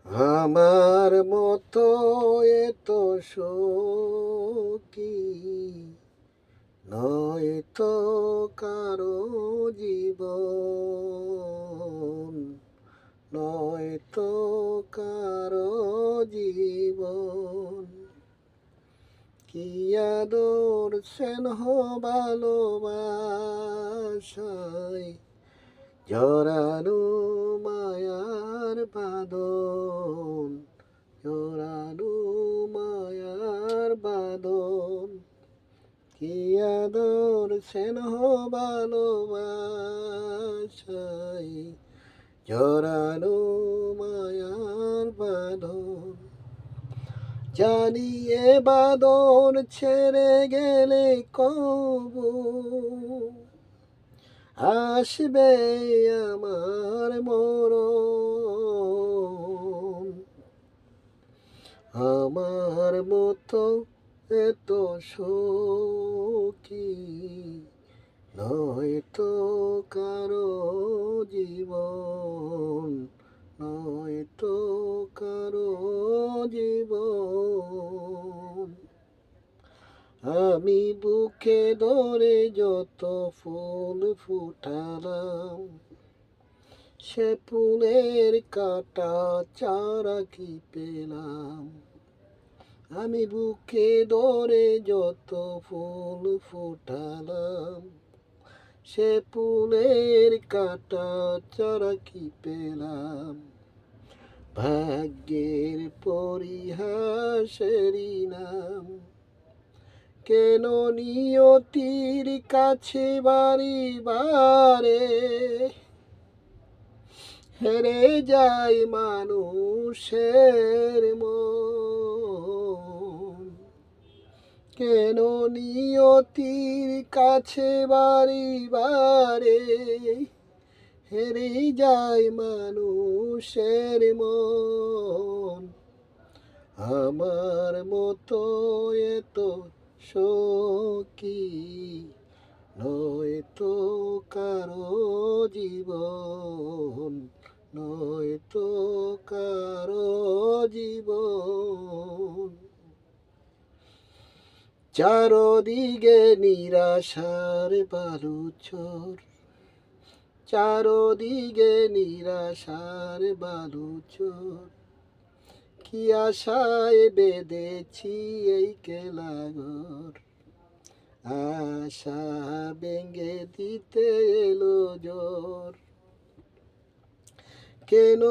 আমার মতো এত সখী নয় তো কারো জীবন, নয় তো কারো জীবন। কি আদর স্নেহ ভালোবাসায় জড়ানো মায়ার বাঁধন, জড়ানো মায়ার বাঁধন। কি আদর স্নেহ ভালোবাসায় জড়ানো মায়ার বাঁধন। জানি এ বাঁধন ছেড়ে গেলে কবু আসবে আমার মরণ। আমার মতো এত সখী নয় তো কারো জীবন, নয় তো কারো জীবন। আমি বুকে ধরে যত ফুল ফুটালাম, সে ফুলের কাটা চারা কি পেলাম। আমি বুকে ধরে যত ফুল ফুটালাম, সে ফুলের কাটা চারা কি পেলাম। ভাগ্যের পরিহাসেরই নাম, কেন নিয়তির কাছে বাড়ি বারে হেরে যায় মানুষের মন। কেন নিয়তির কাছে বাড়ি বারে হেরে যায় মানুষের মন। আমার মতো এত সখী নয় তো কারো জীবন, নয় তো কারো জীবন। চারদিকে নিরাশার বালুচর, চারদিকে নিরাশার বালুচর। কি আশায় বেঁধেছি এই কেলাঘর, আশা ভেঙে দিতে এলো জ্বর। কেন